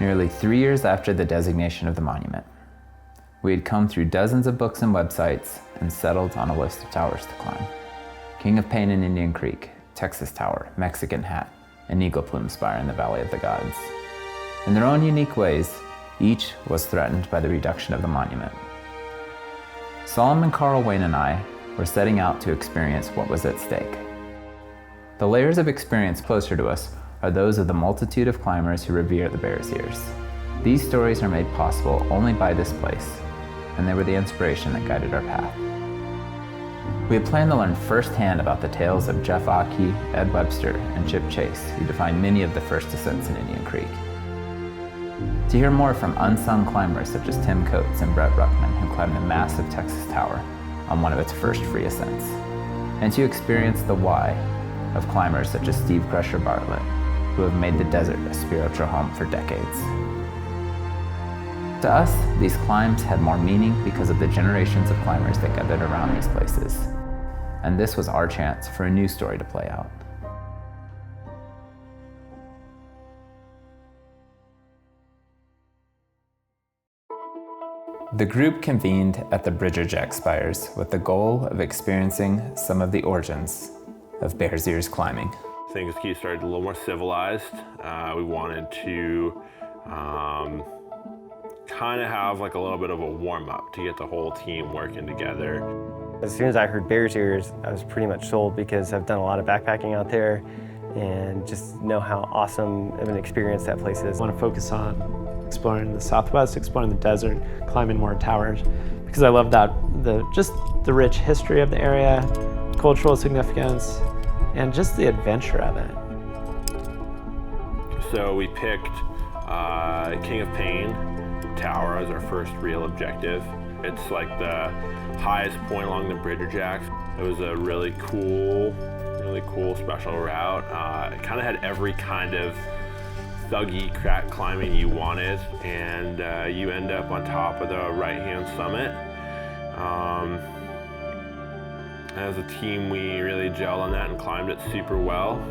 nearly 3 years after the designation of the monument. We had come through dozens of books and websites and settled on a list of towers to climb. King of Pain in Indian Creek, Texas Tower, Mexican Hat, and Eagle Plume Spire in the Valley of the Gods. In their own unique ways, each was threatened by the reduction of the monument. Solomon, Carl, Wayne, and I were setting out to experience what was at stake. The layers of experience closer to us are those of the multitude of climbers who revere the Bears Ears. These stories are made possible only by this place, and they were the inspiration that guided our path. We had planned to learn firsthand about the tales of Jeff Aki, Ed Webster, and Chip Chase, who defined many of the first ascents in Indian Creek. To hear more from unsung climbers such as Tim Coates and Brett Ruckman, who climbed the massive Texas Tower on one of its first free ascents. And to experience the why of climbers such as Steve Crusher Bartlett, who have made the desert a spiritual home for decades. To us, these climbs had more meaning because of the generations of climbers that gathered around these places. And this was our chance for a new story to play out. The group convened at the Bridger Jack Spires with the goal of experiencing some of the origins of Bears Ears climbing. Things started a little more civilized. We wanted to kind of have like a little bit of a warm-up to get the whole team working together. As soon as I heard Bears Ears, I was pretty much sold because I've done a lot of backpacking out there and just know how awesome of an experience that place is. I want to focus on exploring the Southwest, exploring the desert, climbing more towers, because I love that, just the rich history of the area, cultural significance, and just the adventure of it. So we picked King of Pain Tower as our first real objective. It's like the highest point along the Bridger Jacks. It was a really cool special route. It kind of had every kind of thuggy crack climbing you wanted, and you end up on top of the right-hand summit. As a team, we really gelled on that and climbed it super well.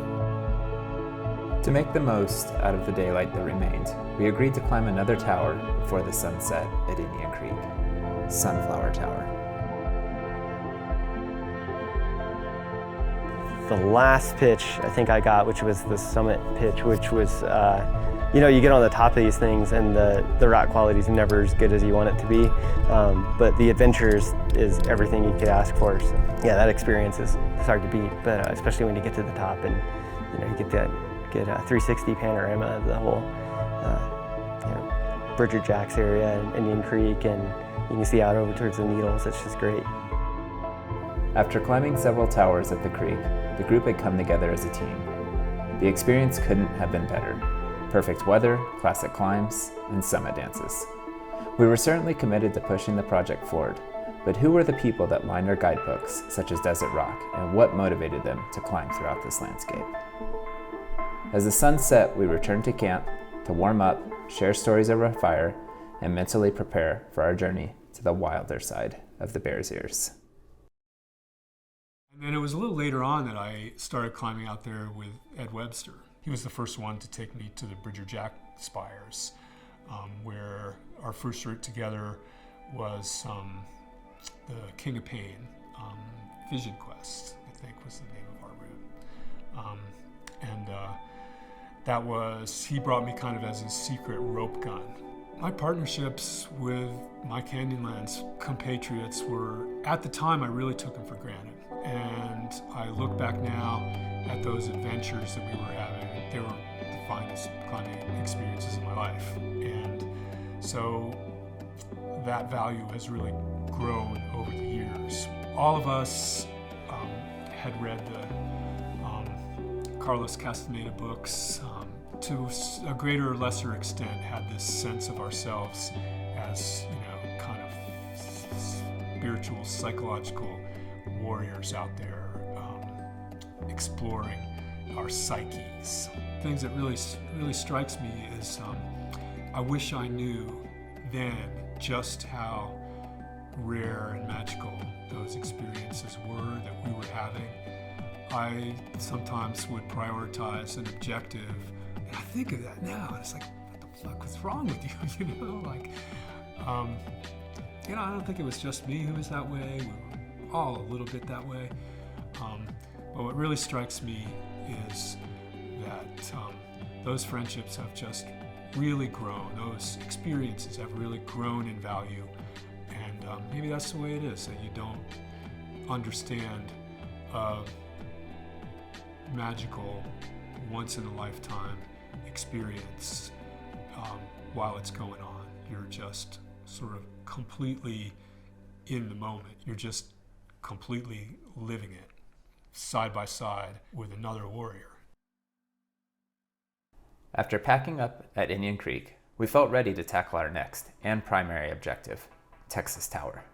To make the most out of the daylight that remained, we agreed to climb another tower before the sunset at Indian Creek, Sunflower Tower. The last pitch I think I got, which was the summit pitch, which was, you get on the top of these things and the rock quality is never as good as you want it to be, but the adventures is everything you could ask for. So, yeah, that experience is hard to beat, but especially when you get to the top and you get a 360 panorama of the whole Bridger Jacks area and Indian Creek, and you can see out over towards the Needles. It's just great. After climbing several towers at the creek, the group had come together as a team. The experience couldn't have been better. Perfect weather, classic climbs, and summit dances. We were certainly committed to pushing the project forward, but who were the people that lined our guidebooks, such as Desert Rock, and what motivated them to climb throughout this landscape? As the sun set, we returned to camp to warm up, share stories over a fire, and mentally prepare for our journey to the wilder side of the Bears Ears. And then it was a little later on that I started climbing out there with Ed Webster. He was the first one to take me to the Bridger Jack Spires, where our first route together was the King of Pain, Vision Quest, I think was the name of our route. He brought me kind of as his secret rope gun. My partnerships with my Canyonlands compatriots were, at the time, I really took them for granted. And I look back now at those adventures that we were having. They were the finest climbing experiences of my life. And so that value has really grown over the years. All of us had read the Carlos Castaneda books, to a greater or lesser extent had this sense of ourselves as, kind of spiritual, psychological warriors out there exploring our psyches. Things that really strikes me is I wish I knew then just how rare and magical those experiences were that we were having. I sometimes would prioritize an objective, and I think of that now, and it's like, what the fuck, what's wrong with you? You know, like, you know, I don't think it was just me who was that way. We were all a little bit that way. But what really strikes me is that those friendships have just really grown. Those experiences have really grown in value. And maybe that's the way it is, that you don't understand a magical, once-in-a-lifetime experience while it's going on. You're just sort of completely in the moment. You're just completely living it side by side with another warrior. After packing up at Indian Creek, we felt ready to tackle our next and primary objective, Texas Tower.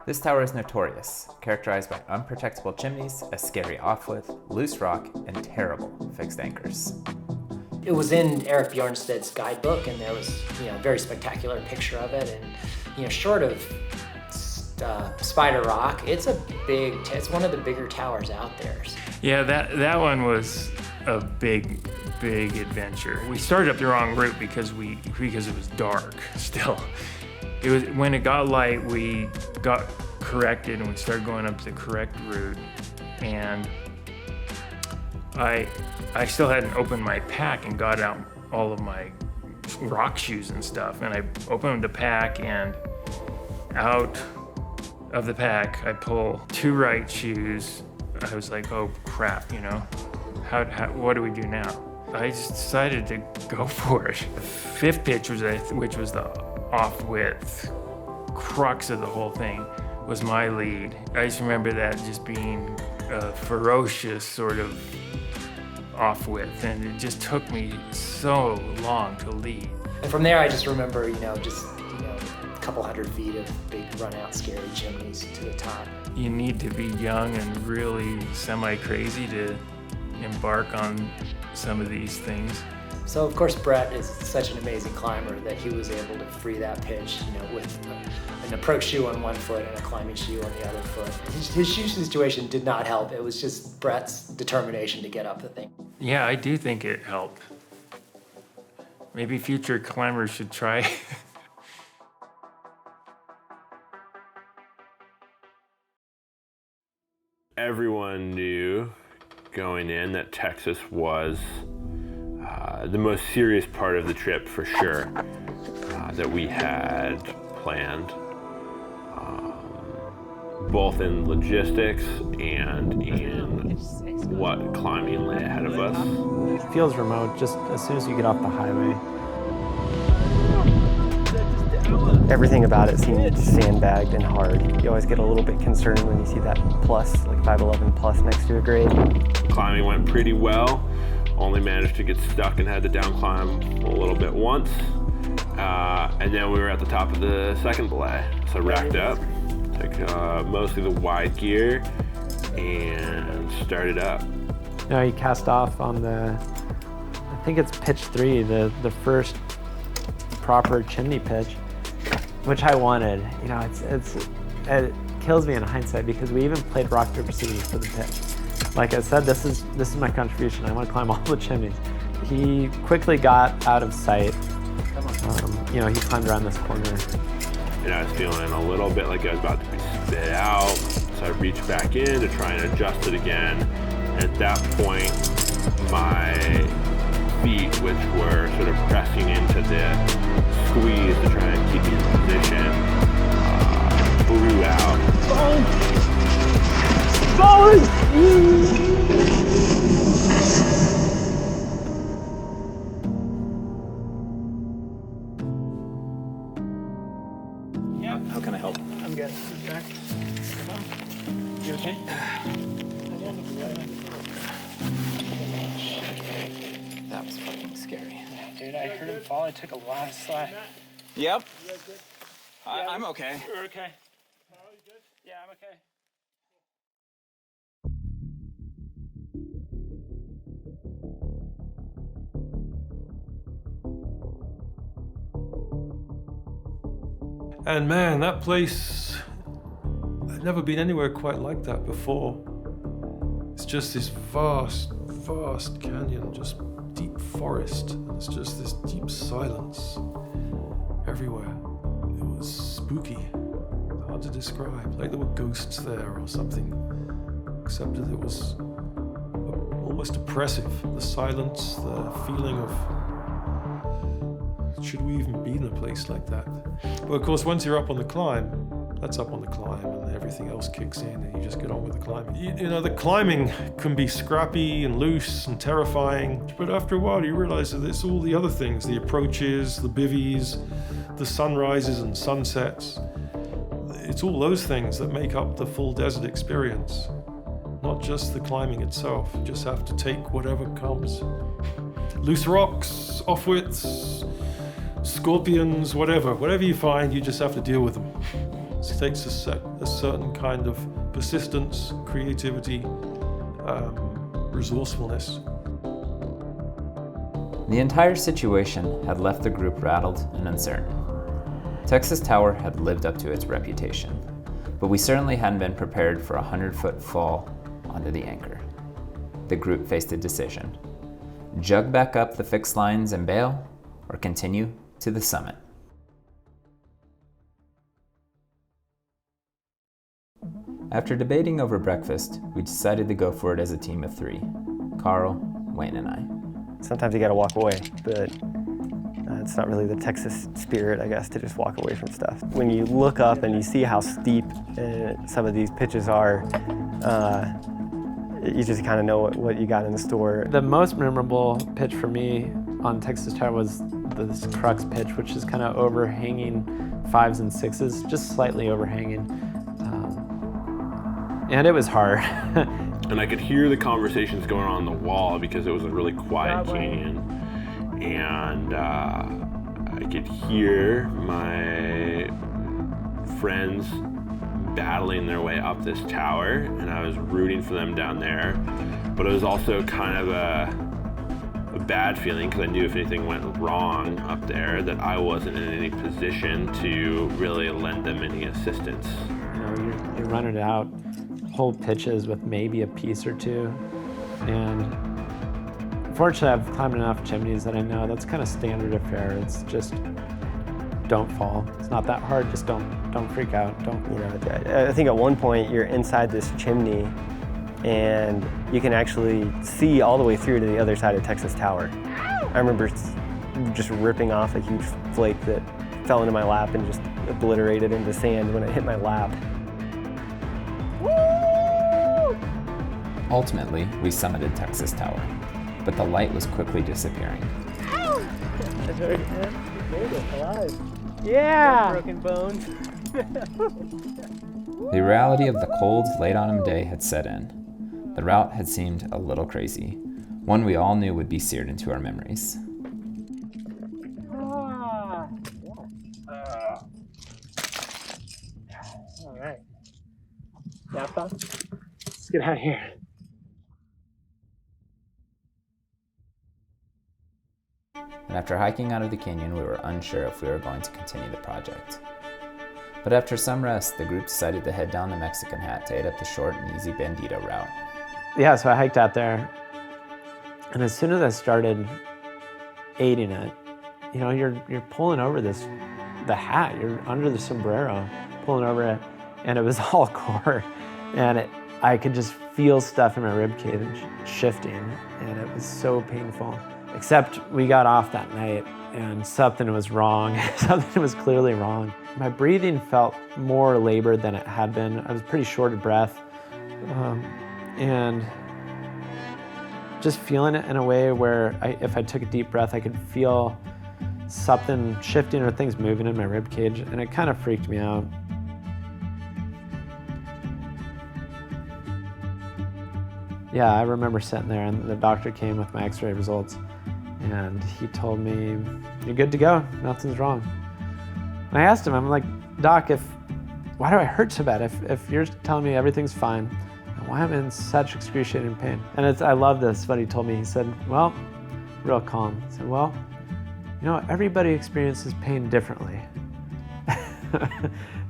This tower is notorious, characterized by unprotectable chimneys, a scary offwidth, loose rock, and terrible fixed anchors. It was in Eric Bjornsted's guidebook, and there was, a very spectacular picture of it. And, short of Spider Rock, it's one of the bigger towers out there. Yeah, that one was a big adventure. We started up the wrong route because it was dark still. It was when it got light, we got corrected and we started going up the correct route. And I still hadn't opened my pack and got out all of my rock shoes and stuff. And I opened the pack, and out of the pack, I pull 2 right shoes. I was like, oh crap, what do we do now? I just decided to go for it. The 5th pitch, which was the off-width crux of the whole thing, was my lead. I just remember that just being a ferocious sort of off-width, and it just took me so long to lead. And from there, I just remember, a couple hundred feet of big run-out scary chimneys to the top. You need to be young and really semi-crazy to embark on some of these things. So of course Brett is such an amazing climber that he was able to free that pitch, with an approach shoe on one foot and a climbing shoe on the other foot. His shoe situation did not help. It was just Brett's determination to get up the thing. Yeah, I do think it helped. Maybe future climbers should try. Everyone knew going in that Texas was the most serious part of the trip for sure that we had planned, both in logistics and in what climbing lay ahead of us. It feels remote just as soon as you get off the highway. Everything about it seemed sandbagged and hard. You always get a little bit concerned when you see that plus, like 511 plus next to a grade. Climbing went pretty well. Only managed to get stuck and had to down climb a little bit once. And then we were at the top of the second belay. So racked up, took mostly the wide gear and started up. Now you cast off on I think it's pitch 3, the first proper chimney pitch, which I wanted. It kills me in hindsight because we even played rock, paper, scissors for the pitch. Like I said, this is my contribution. I want to climb all the chimneys. He quickly got out of sight. He climbed around this corner. And I was feeling a little bit like I was about to be spit out. So I reached back in to try and adjust it again. And at that point, my feet, which were sort of pressing into the squeeze to try and keep me in position, blew out. How can I help? I'm good. Okay. You okay? That was fucking scary. Dude, I heard him fall. I took a lot of slack. Yep. I'm okay. You're okay. Yeah, I'm okay. And man, that place, I'd never been anywhere quite like that before. It's just this vast canyon, just deep forest, and it's just this deep silence everywhere. It was spooky, hard to describe, like there were ghosts there or something, except that it was almost oppressive. The silence, the feeling of, should we even be in a place like that? But of course, once you're up on the climb, that's up on the climb, and everything else kicks in, and you just get on with the climbing. You know, the climbing can be scrappy and loose and terrifying, but after a while you realize that it's all the other things, the approaches, the bivvies, the sunrises and sunsets. It's all those things that make up the full desert experience, not just the climbing itself. You just have to take whatever comes. Loose rocks, offwits, scorpions, whatever you find, you just have to deal with them. It takes a certain kind of persistence, creativity, resourcefulness. The entire situation had left the group rattled and uncertain. Texas Tower had lived up to its reputation, but we certainly hadn't been prepared for a 100-foot fall onto the anchor. The group faced a decision: jug back up the fixed lines and bail, or continue to the summit. After debating over breakfast, we decided to go for it as a team of 3, Carl, Wayne, and I. Sometimes you gotta walk away, but it's not really the Texas spirit, I guess, to just walk away from stuff. When you look up and you see how steep some of these pitches are, you just kind of know what you got in the store. The most memorable pitch for me on Texas Tower was this crux pitch, which is kind of overhanging 5s and 6s, just slightly overhanging. And it was hard. And I could hear the conversations going on the wall because it was a really quiet canyon. And I could hear my friends battling their way up this tower, and I was rooting for them down there. But it was also kind of a bad feeling because I knew if anything went wrong up there that I wasn't in any position to really lend them any assistance. You know, you're running it out whole pitches with maybe a piece or two, and unfortunately I've climbed enough chimneys that I know that's kind of standard affair. It's just don't fall. It's not that hard. Just don't freak out. Don't. You know, I think at one point you're inside this chimney, and you can actually see all the way through to the other side of Texas Tower. I remember just ripping off a huge flake that fell into my lap and just obliterated into sand when it hit my lap. Ultimately, we summited Texas Tower, but the light was quickly disappearing. That's very good. Made it alive. Yeah! Broken bones. The reality of the cold, late autumn day had set in. The route had seemed a little crazy, one we all knew would be seared into our memories. All right. Nap time? Let's get out of here. And after hiking out of the canyon, we were unsure if we were going to continue the project. But after some rest, the group decided to head down the Mexican Hat to head up the short and easy Bandito route. Yeah, so I hiked out there, and as soon as I started aiding it, you know, you're pulling over the hat, you're under the sombrero, pulling over it, and it was all core, and I could just feel stuff in my rib cage shifting, and it was so painful. Except we got off that night and something was wrong. Something was clearly wrong. My breathing felt more labored than it had been. I was pretty short of breath. And just feeling it in a way where if I took a deep breath, I could feel something shifting or things moving in my rib cage, and it kind of freaked me out. Yeah, I remember sitting there and the doctor came with my x-ray results and he told me, "You're good to go, nothing's wrong." And I asked him, I'm like, "Doc, why do I hurt so bad? If you're telling me everything's fine, why am I in such excruciating pain?" And I love this, what he told me. He said, well, real calm, he said, "Well, you know, everybody experiences pain differently."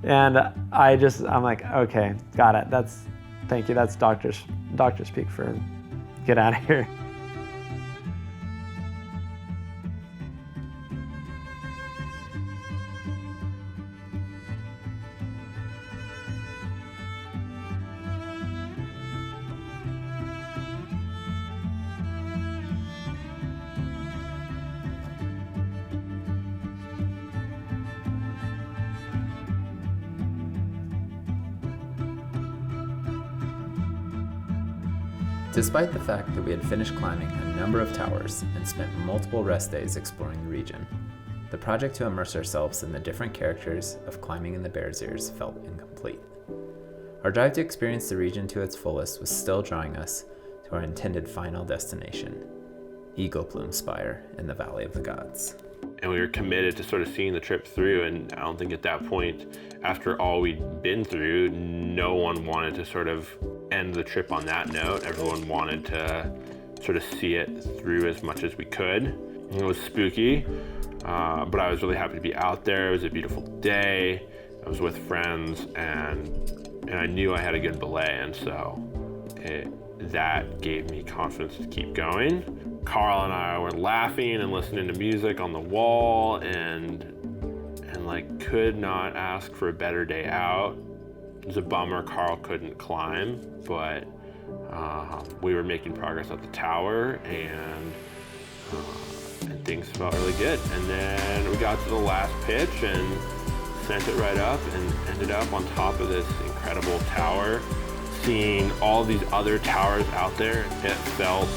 And I'm like, okay, got it. Thank you, that's doctor speak for get out of here. Despite the fact that we had finished climbing a number of towers and spent multiple rest days exploring the region, the project to immerse ourselves in the different characters of climbing in the Bears Ears felt incomplete. Our drive to experience the region to its fullest was still drawing us to our intended final destination, Eagle Plume Spire in the Valley of the Gods. And we were committed to sort of seeing the trip through, and I don't think at that point, after all we'd been through, no one wanted to sort of end the trip on that note. Everyone wanted to sort of see it through as much as we could. It was spooky, but I was really happy to be out there. It was a beautiful day. I was with friends, and I knew I had a good belay, and so that gave me confidence to keep going. Carl and I were laughing and listening to music on the wall, and like could not ask for a better day out. It was a bummer Carl couldn't climb, but we were making progress at the tower, and things felt really good. And then we got to the last pitch and sent it right up and ended up on top of this incredible tower. Seeing all these other towers out there, it felt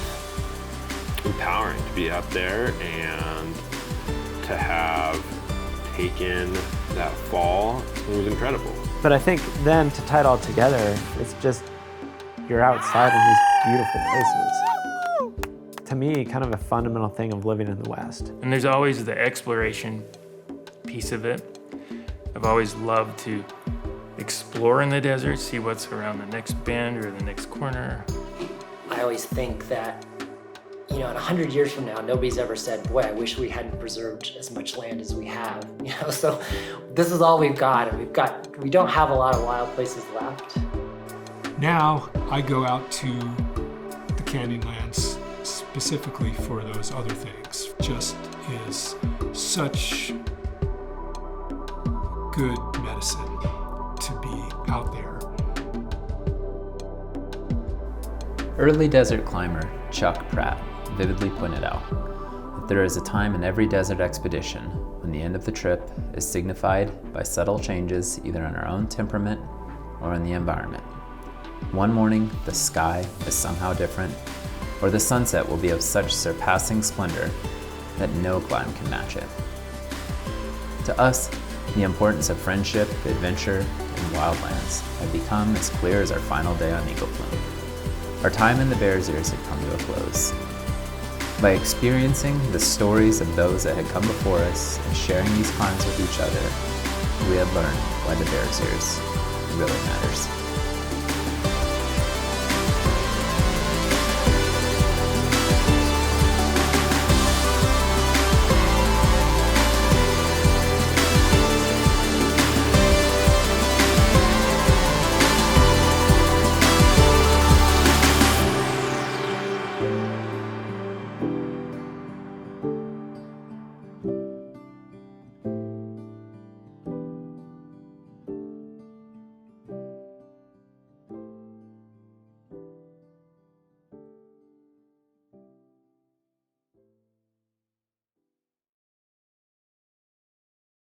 empowering to be up there and to have taken that fall. It was incredible. But I think then to tie it all together, it's just you're outside in these beautiful places. To me, kind of a fundamental thing of living in the West. And there's always the exploration piece of it. I've always loved to explore in the desert, see what's around the next bend or the next corner. I always think that, in 100 years from now, nobody's ever said, boy, I wish we hadn't preserved as much land as we have. So this is all we've got, and we don't have a lot of wild places left. Now I go out to the Canyonlands specifically for those other things. Just is such good medicine to be out there. Early desert climber Chuck Pratt vividly pointed out that there is a time in every desert expedition when the end of the trip is signified by subtle changes either in our own temperament or in the environment. One morning, the sky is somehow different, or the sunset will be of such surpassing splendor that no climb can match it. To us, the importance of friendship, adventure, and wildlands had become as clear as our final day on Eagle Plume. Our time in the Bears Ears had come to a close. By experiencing the stories of those that had come before us and sharing these climbs with each other, we had learned why the Bears Ears really matters.